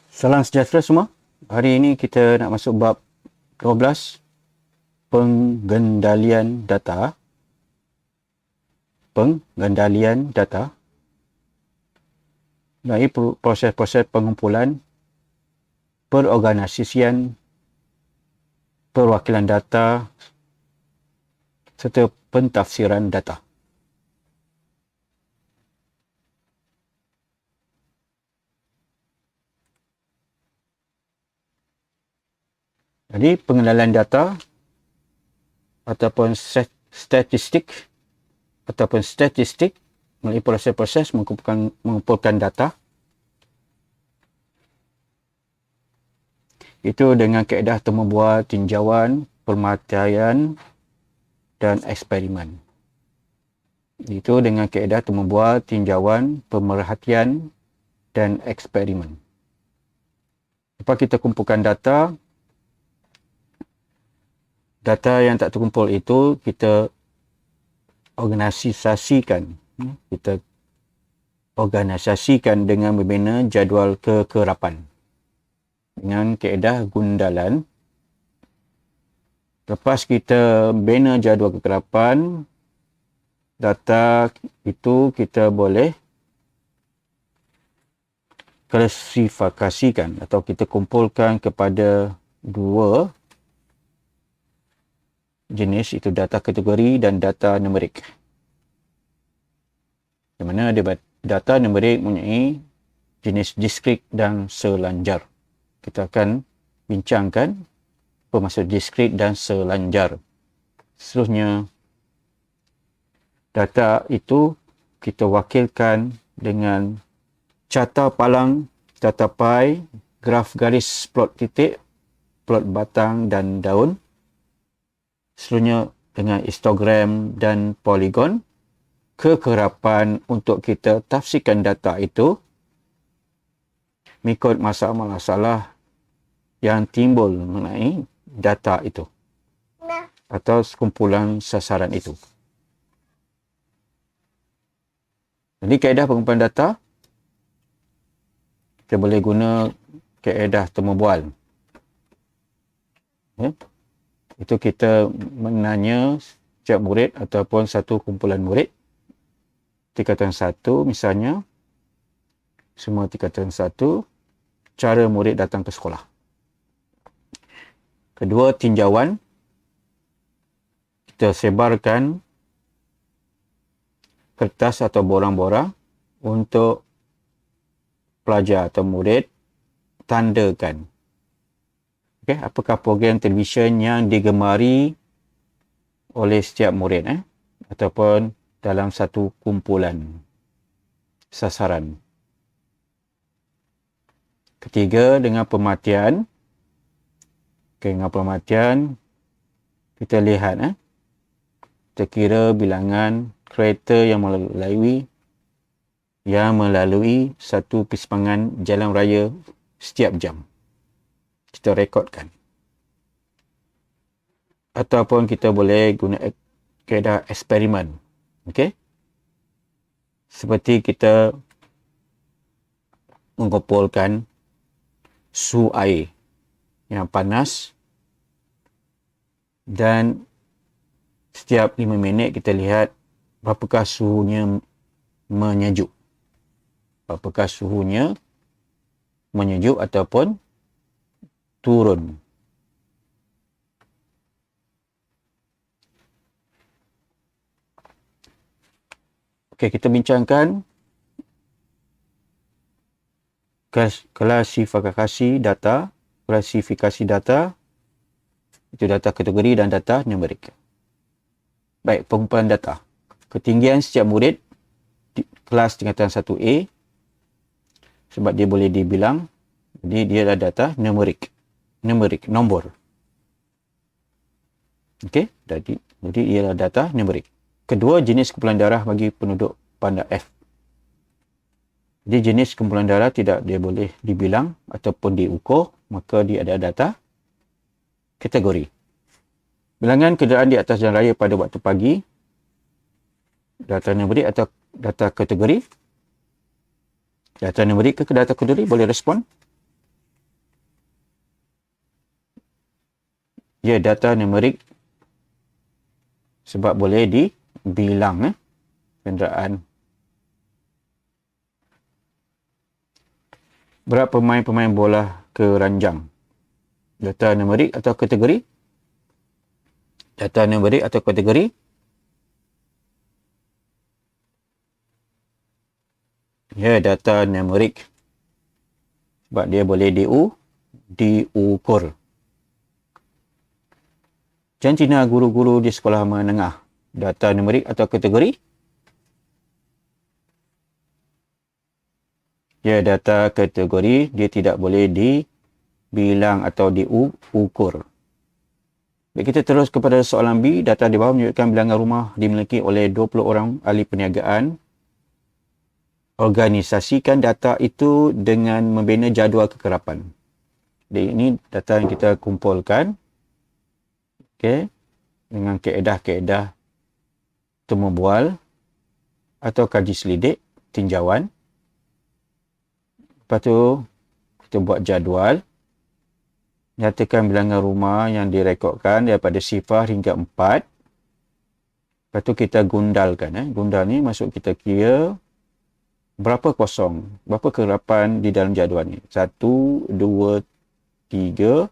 Salam sejahtera semua. Hari ini kita nak masuk bab 12, pengendalian data. Pengendalian data. Mengenai proses-proses pengumpulan, perorganisasian, perwakilan data serta pentafsiran data. Jadi pengendalian data ataupun statistik melalui proses-proses mengumpulkan data itu dengan kaedah temubual, tinjauan, pemerhatian dan eksperimen. Itu dengan kaedah temubual, tinjauan, pemerhatian dan eksperimen. Lepas kita kumpulkan data yang tak terkumpul itu kita organisasikan. Kita organisasikan dengan membina jadual kekerapan dengan kaedah gundalan. Lepas kita bina jadual kekerapan, data itu kita boleh klasifikasikan atau kita kumpulkan kepada dua jenis, itu data kategori dan data numerik. Di mana data numerik mempunyai jenis diskrit dan selanjar. Kita akan bincangkan apa maksud diskrit dan selanjar. Seterusnya, data itu kita wakilkan dengan carta palang, carta pie, graf garis, plot titik, plot batang dan daun. Seterusnya dengan histogram dan poligon. Kekerapan untuk kita tafsirkan data itu mengikut masalah-masalah yang timbul mengenai data itu atau kumpulan sasaran itu. Jadi kaedah pengumpulan data kita boleh guna kaedah temubual. Itu kita menanya setiap murid ataupun satu kumpulan murid. Tingkatan 1 misalnya, semua tingkatan 1, cara murid datang ke sekolah. Kedua, tinjauan. Kita sebarkan kertas atau borang-borang untuk pelajar atau murid tandakan. Okay, apakah program televisyen yang digemari oleh setiap murid ataupun dalam satu kumpulan sasaran. Ketiga, dengan pemerhatian. Dengan pemerhatian, kita lihat kita kira bilangan kereta yang melalui satu persimpangan jalan raya setiap jam. Kita rekodkan. Ataupun kita boleh guna kaedah eksperimen. Okey. Seperti kita mengumpulkan suhu air yang panas dan setiap 5 minit kita lihat berapakah suhunya menyejuk. Apakah suhunya menyejuk ataupun turun. Okey, kita bincangkan klasifikasi data. Klasifikasi data itu data kategori dan data numerik. Baik, pengumpulan data. Ketinggian setiap murid di kelas tingkatan 1A sebab dia boleh dibilang, jadi dia adalah data numerik, nombor. Okey, jadi ia adalah data numerik. Kedua, jenis kumpulan darah bagi penduduk panda F. Jadi jenis kumpulan darah tidak dia boleh dibilang ataupun diukur, maka dia ada data kategori. Bilangan kenderaan di atas jalan raya pada waktu pagi Data numerik atau data kategori? Data numerik ke data kategori? Boleh respon? Ya, data numerik sebab boleh dibilang kenderaan. Berapa pemain bola keranjang? Data numerik atau kategori? Data numerik atau kategori? Ya, data numerik. Sebab dia boleh diukur. Jantina guru-guru di sekolah menengah. Data numerik atau kategori? Ya, data kategori. Dia tidak boleh dibilang atau diukur. Baik, kita terus kepada soalan B. Data di bawah menunjukkan bilangan rumah dimiliki oleh 20 orang ahli perniagaan. Organisasikan data itu dengan membina jadual kekerapan. Jadi ini data yang kita kumpulkan. Okey, dengan kaedah-kaedah temu bual atau kaji selidik tinjauan. Lepas tu kita buat jadual. Nyatakan bilangan rumah yang direkodkan daripada 0 hingga 4. Lepas tu kita gundalkan. Gundal ni maksud kita kira berapa kosong, berapa kekerapan di dalam jadual ni. 1, 2, 3,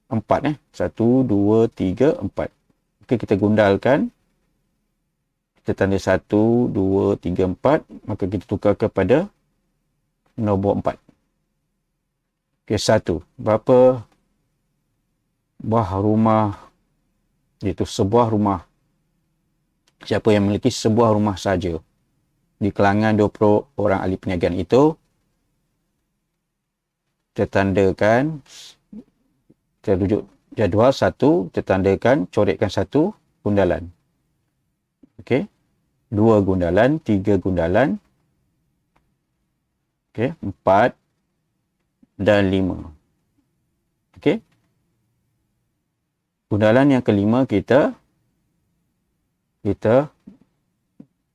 4. 1, 2, 3, 4. Okey, kita gundalkan. Kita tanda 1, 2, 3, 4. Maka kita tukar kepada nombor 4. Okey, 1. Berapa buah rumah, iaitu sebuah rumah. Siapa yang memiliki sebuah rumah saja di kalangan 20 orang ahli perniagaan itu, kita tandakan, kita rujuk jadual 1, kita tandakan, coretkan 1 gundalan. Okey, 2 gundalan, 3 gundalan, okey, 4 dan 5. Okey. Gundalan yang kelima kita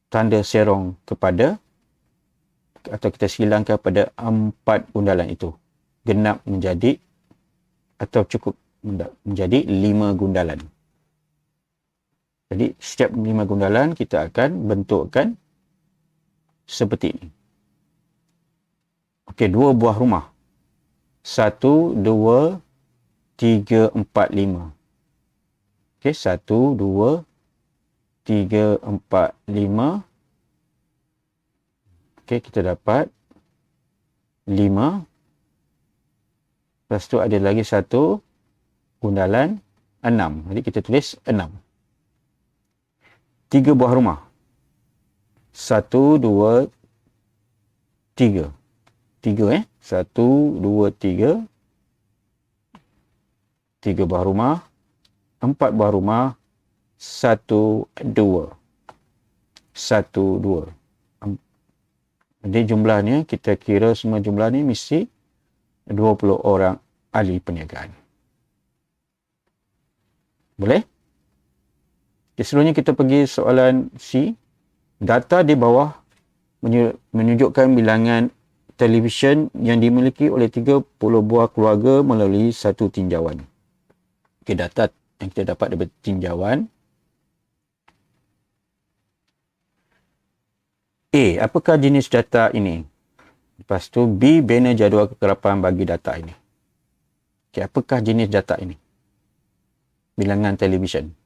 tanda serong kepada, atau kita silangkan pada 4 gundalan itu. Genap menjadi atau cukup menjadi 5 gundalan. Jadi setiap 5 gundalan kita akan bentukkan seperti ini. Okey, 2 buah rumah. 1, 2, 3, 4, 5. Okey, 1, 2, 3, 4, 5. Okey, kita dapat 5. Lepas tu ada lagi 1 gundalan 6. Jadi kita tulis 6. 3 buah rumah. 1, 2, 3. 3 1, 2, 3. 3 buah rumah. 4 buah rumah. 1, 2. 1, 2. Jadi jumlahnya, kita kira semua jumlah ni mesti 20 orang ahli perniagaan. Boleh? Okay, seterusnya kita pergi soalan C. Data di bawah menunjukkan bilangan televisyen yang dimiliki oleh 30 buah keluarga melalui satu tinjauan. Okay, data yang kita dapat daripada tinjauan. A. Apakah jenis data ini? Lepas tu B. Bina jadual kekerapan bagi data ini. Okay, apakah jenis data ini? Bilangan televisyen.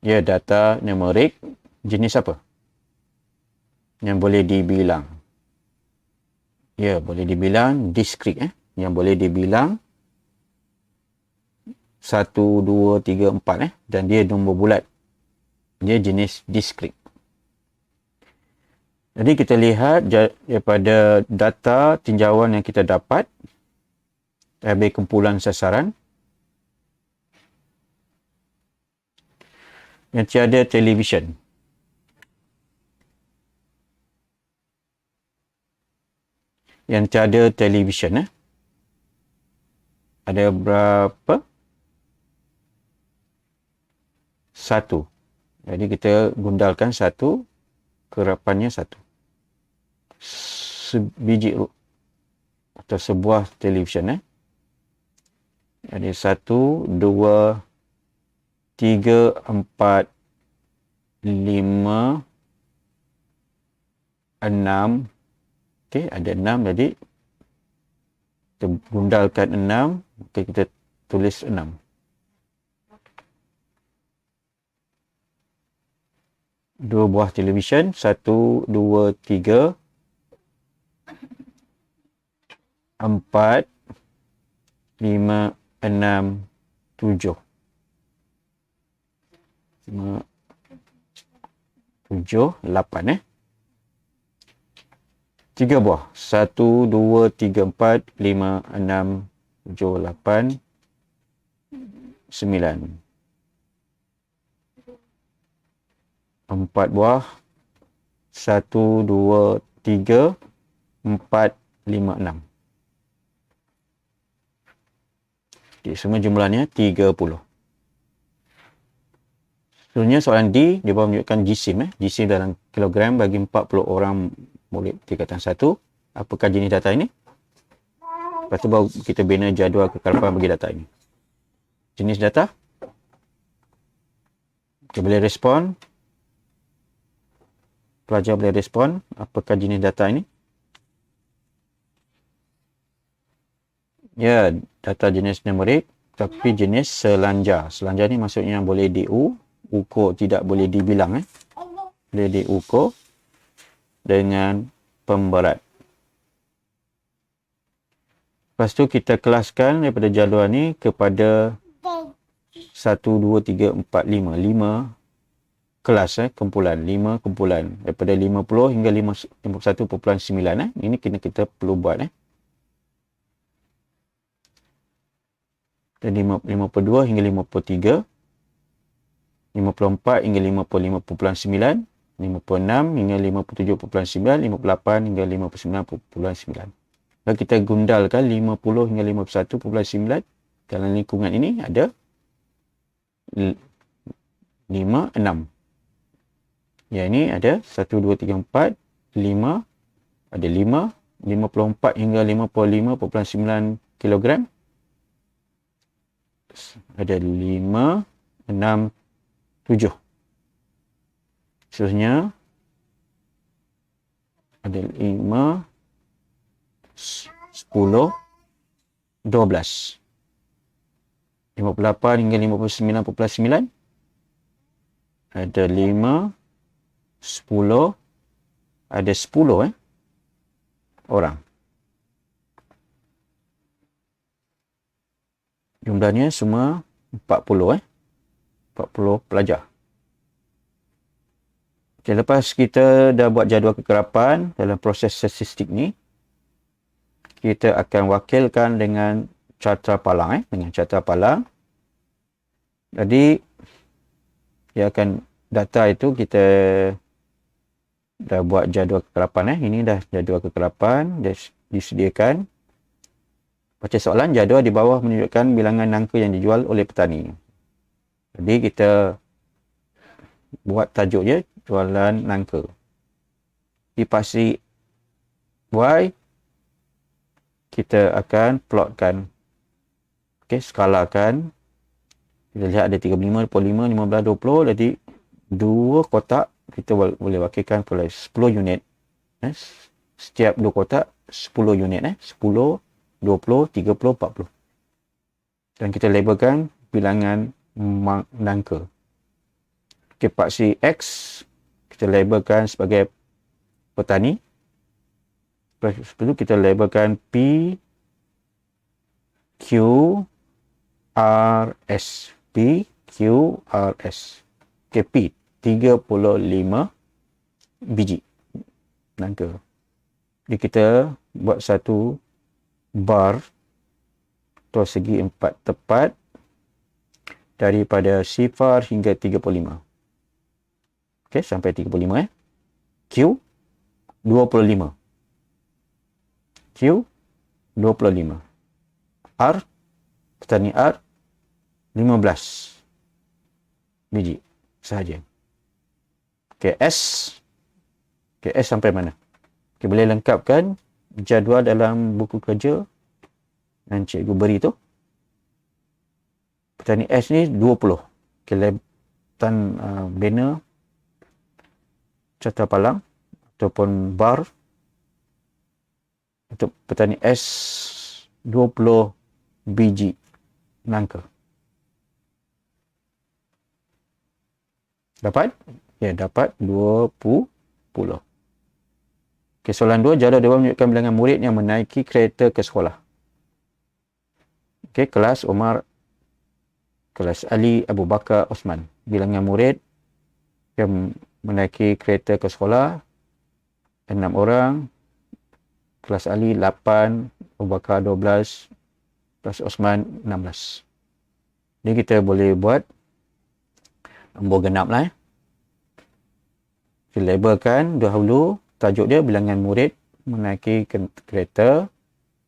Ya, data numerik. Jenis apa? Yang boleh dibilang. Ya, boleh dibilang diskrit. Yang boleh dibilang 1, 2, 3, 4. Dan dia nombor bulat. Dia jenis diskrit. Jadi kita lihat daripada data tinjauan yang kita dapat, habis kumpulan sasaran, yang tiada televisyen. Yang tiada televisyen. Ada berapa? 1. Jadi kita gundalkan 1, kerapannya 1. Sebiji atau sebuah televisyen. Jadi 1, 2, 3, 4, 5, 6. Okey, ada 6 jadi kita gundalkan 6, okay, kita tulis 6. Dua buah televisyen, 1, 2, 3, 4, 5, 6, 7. 5, 7, 8 3 buah. 1, 2, 3, 4, 5, 6, 7, 8, 9. 4 buah. 1, 2, 3, 4, 5, 6. Okay, semua jumlahnya 30. Sebenarnya soalan D, dia menunjukkan jisim. Jisim dalam kilogram bagi 40 orang murid tingkatan 1. Apakah jenis data ini? Lepas tu baru kita bina jadual kekerapan bagi data ini. Jenis data. Kita boleh respon. Pelajar boleh respon. Apakah jenis data ini? Ya, data jenis numerik tapi jenis selanjar. Selanjar ni maksudnya boleh diukur, tidak boleh dibilang. Boleh diukur dengan pemberat. Lepas tu kita kelaskan daripada jadual ni kepada 1, 2, 3, 4, 5. 5 kelas, kumpulan. 5 kumpulan. Daripada 50 hingga 51.9. Ini kita perlu buat. Dari 52 hingga 53. 54 hingga 55.9. 56 hingga 57.9. 58 hingga 59.9. Kalau kita gundalkan 50 hingga 51.9 dalam lingkungan ini ada 5, 6. Ya, ini ada 1, 2, 3, 4, 5. Ada 5, 54 hingga 55.9 kilogram. Ada 5, 6, 7. Seterusnya ada 5, 10, 12. 58 hingga 59.9. Ada 5, 10. Ada 10 orang. Jumlahnya semua 40 40 pelajar. Okay, lepas kita dah buat jadual kekerapan dalam proses statistik ni, kita akan wakilkan dengan carta palang. Dengan carta palang. Jadi, dia akan data itu kita dah buat jadual kekerapan. Ini dah jadual kekerapan. Dah disediakan. Baca soalan, jadual di bawah menunjukkan bilangan nangka yang dijual oleh petani. Jadi, kita buat tajuk je, jualan nangka. Di pasti Y, kita akan plotkan. Okey, skalakan. Kita lihat ada 35, 25, 15, 20. Jadi, 2 kotak kita boleh wakilkan oleh 10 unit. Setiap 2 kotak, 10 unit. 10, 20, 30, 40. Dan kita labelkan bilangan nangka. Okey, paksi X kita labelkan sebagai petani. Lepas itu kita labelkan P, Q, R, S. P, Q, R, S. Okey, P. 35 biji nangka. Jadi kita buat satu bar atau segi 4 tepat daripada 0 hingga 35. Okey, sampai 35. Q, 25. Q, 25. R, petani R, 15 biji. sahaja. Okey, S sampai mana? Okay, boleh lengkapkan jadual dalam buku kerja yang cikgu beri tu. Petani S ni 20. Okay, lebutan banner carta palang ataupun bar untuk petani S 20 biji nangka. Dapat? Ya, dapat 20. Okey, soalan 2, jadual dewan menunjukkan bilangan murid yang menaiki kereta ke sekolah. Okey, kelas Omar, kelas Ali, Abu Bakar, Osman. Bilangan murid yang menaiki kereta ke sekolah 6 orang. Kelas Ali 8, Abu Bakar 12, kelas Osman 16. Ni kita boleh buat nombor genap lah. Kita labelkan dahulu tajuk dia bilangan murid menaiki kereta.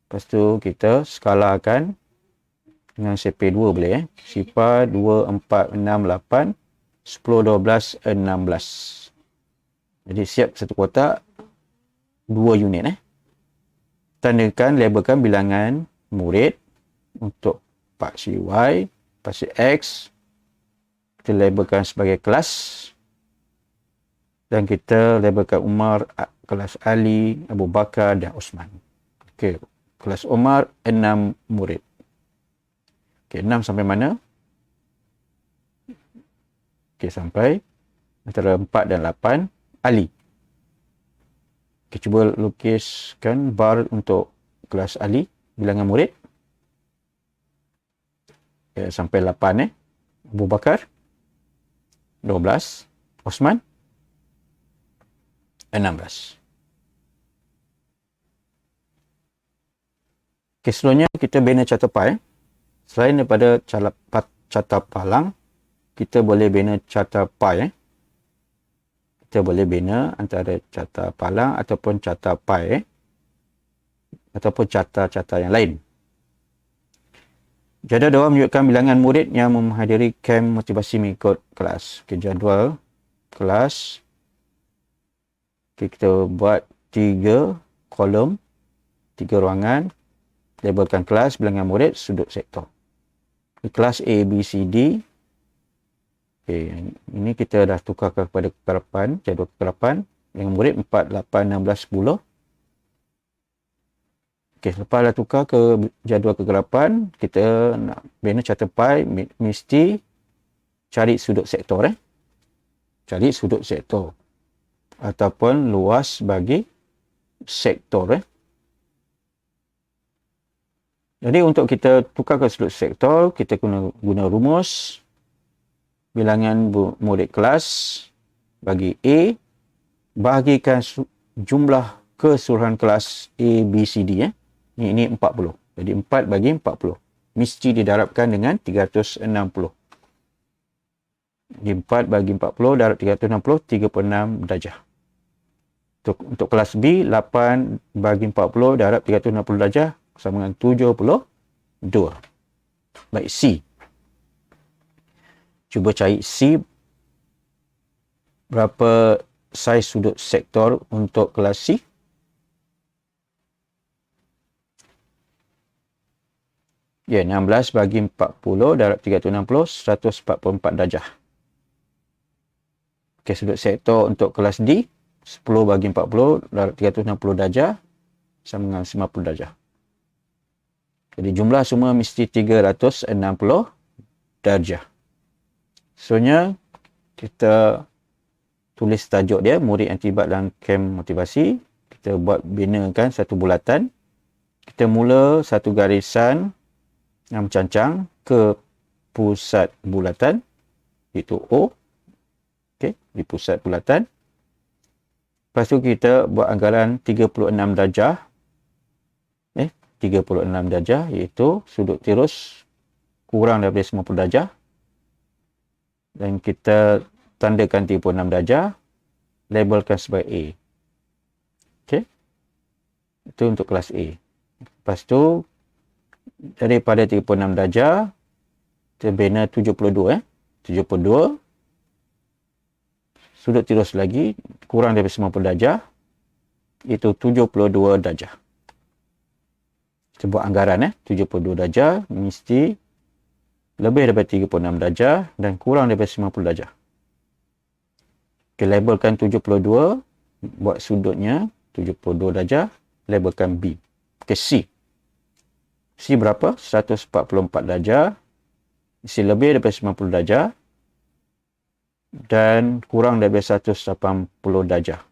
Lepas tu kita skalakan dengan CP2 boleh. Sifar 2, 4, 6, 8, 10, 12, 16. Jadi siap satu kotak 2 unit. Tandakan, labelkan bilangan murid untuk paksi Y, paksi X. Kita labelkan sebagai kelas. Dan kita labelkan Umar, kelas Ali, Abu Bakar dan Osman. Okey, kelas Umar 6 murid. Okey, 6 sampai mana? Okey, sampai antara 4 dan 8 Ali. Okey, cuba lukiskan bar untuk kelas Ali, bilangan murid. Okay, sampai 8 Abu Bakar 12, Osman 16. Okay, seterusnya kita bina carta pie. Selain daripada carta palang, kita boleh bina carta pie. Kita boleh bina antara carta palang ataupun carta pie ataupun carta-carta yang lain. Jadual dewan menunjukkan bilangan murid yang menghadiri kem motivasi mengikut kelas. Okay, jadual kelas. Okay, kita buat 3 kolom, 3 ruangan. Labelkan kelas, bilangan murid, sudut sektor. Okay, kelas A, B, C, D. Okay, ini kita dah tukarkan kepada kekerapan, jadual kekerapan. Bilangan murid 4, 8, 16, 10. Okay, lepas dah tukar ke jadual kegelapan, kita nak bina carta pie, mesti cari sudut sektor. Cari sudut sektor. Ataupun luas bagi sektor. Jadi untuk kita tukar ke sudut sektor, kita guna rumus. Bilangan murid kelas bagi A, bahagikan jumlah keseluruhan kelas A, B, C, D. Ini 40. Jadi 4 bagi 40. Mesti didarabkan dengan 360. Jadi 4 bagi 40 darab 360, 36 darjah. Untuk kelas B, 8 bagi 40 darab 360 darjah sama dengan 72. Baik, C. Cuba cari C. Berapa saiz sudut sektor untuk kelas C? Ya, 16 bagi 40 darab 360, 144 darjah. Okey, sudut sektor untuk kelas D, 10 bagi 40 darab 360 darjah sama dengan 50 darjah. Jadi jumlah semua mesti 360 darjah. Seterusnya, kita tulis tajuk dia, murid yang terlibat dalam kem motivasi. Kita buat binakan satu bulatan. Kita mula satu garisan yang mencancang ke pusat bulatan, iaitu O. Okey, di pusat bulatan. Lepas tu kita buat anggaran 36 darjah. 36 darjah, iaitu sudut tirus kurang daripada 90 darjah. Dan kita tandakan 36 darjah, labelkan sebagai A. Okey. Itu untuk kelas A. Lepas tu, daripada 36 darjah, kita bina 72. 72. sudut tirus lagi kurang daripada 90 darjah, itu 72 darjah. Kita buat anggaran 72 darjah mesti lebih daripada 36 darjah dan kurang daripada 90 darjah. Kita labelkan 72, buat sudutnya 72 darjah, labelkan B. Okay, C. C berapa? 144 darjah, mesti lebih daripada 90 darjah dan kurang daripada 180 darjah.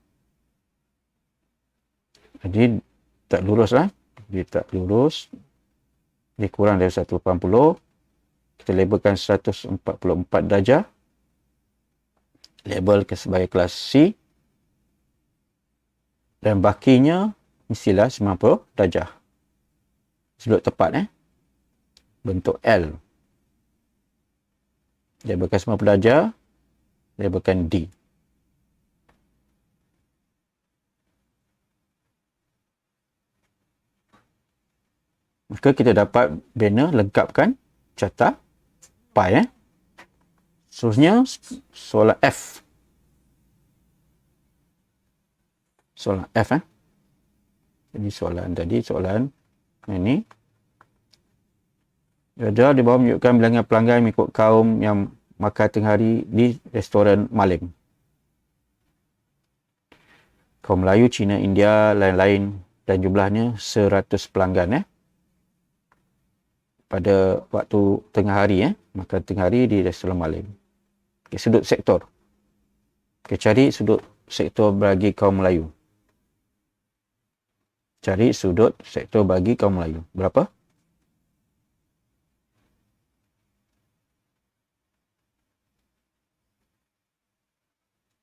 Jadi tak lurus lah. Dia tak lurus. Dia kurang dari 180. Kita labelkan 144 darjah. Label sebagai kelas C. Dan bakinya mestilah 90 darjah. Sudut tepat bentuk L. Labelkan 90 darjah. Labelkan D. Maka kita dapat banner lengkapkan carta pi. Seterusnya soalan F. Soalan F. Jadi soalan ini. Ada di bawah menunjukkan bilangan pelanggan mengikut kaum yang makan tengah hari di restoran malam. Kaum Melayu, Cina, India, lain-lain dan jumlahnya 100 pelanggan pada waktu tengah hari makan tengah hari di restoran malam. Okay, sudut sektor. Okay, cari sudut sektor bagi kaum Melayu. Cari sudut sektor bagi kaum Melayu. Berapa?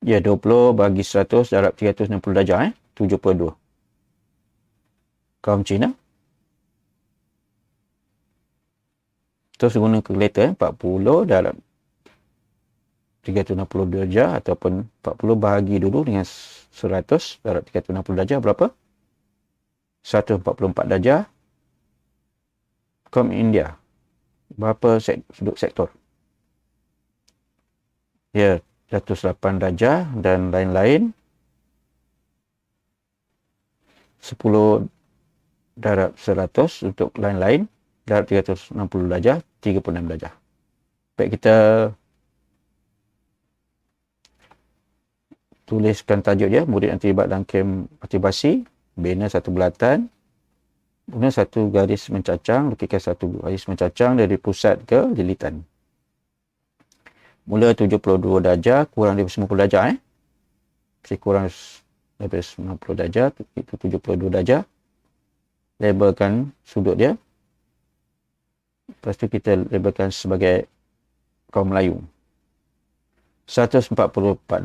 Ya, 20 bagi 100 darab 360 darjah 72. Kaum Cina. Terus guna kalkulator 40 darab 360 darjah ataupun 40 bahagi dulu dengan 100 darab 360 darjah berapa? 144 darjah. Kaum India. Berapa sudut sektor? Ya, 108 darjah dan lain-lain. 10 darab 100 untuk lain-lain. Darab 360 darjah, 36 darjah. Baik, kita tuliskan tajuk dia. Murid yang terlibat dalam kem aktivasi. Bina satu bulatan. Guna satu garis mencacang. Lukiskan satu garis mencacang dari pusat ke lilitan. Mula 72 darjah. Kurang daripada 90 darjah. Mesti kurang daripada 90 darjah. Itu 72 darjah. Labelkan sudut dia. Lepas tu kita labelkan sebagai kaum Melayu. 144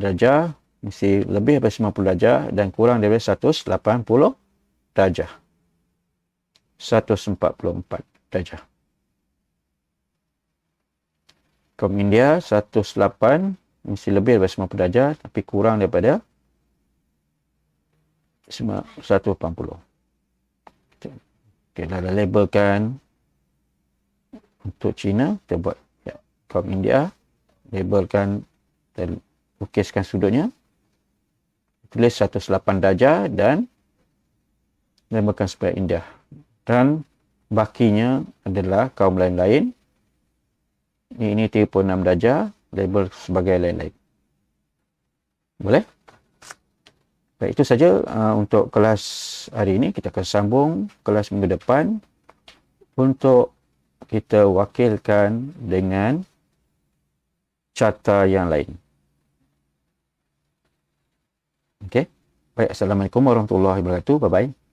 darjah. Mesti lebih daripada 90 darjah dan kurang daripada 180 darjah. 144 darjah. Kaum India 108 mesti lebih daripada 90 darjah tapi kurang daripada 180. Okay, dah labelkan. Untuk Cina, kita buat kaum India. Labelkan dan lukiskan sudutnya. Tulis 108 darjah dan labelkan sebagai India. Dan bakinya adalah kaum lain-lain. Ini 36 darjah. Label sebagai lain-lain. Boleh? Baik, itu saja untuk kelas hari ini. Kita akan sambung kelas minggu depan untuk kita wakilkan dengan carta yang lain. Okey. Baik, Assalamualaikum warahmatullahi wabarakatuh. Bye-bye.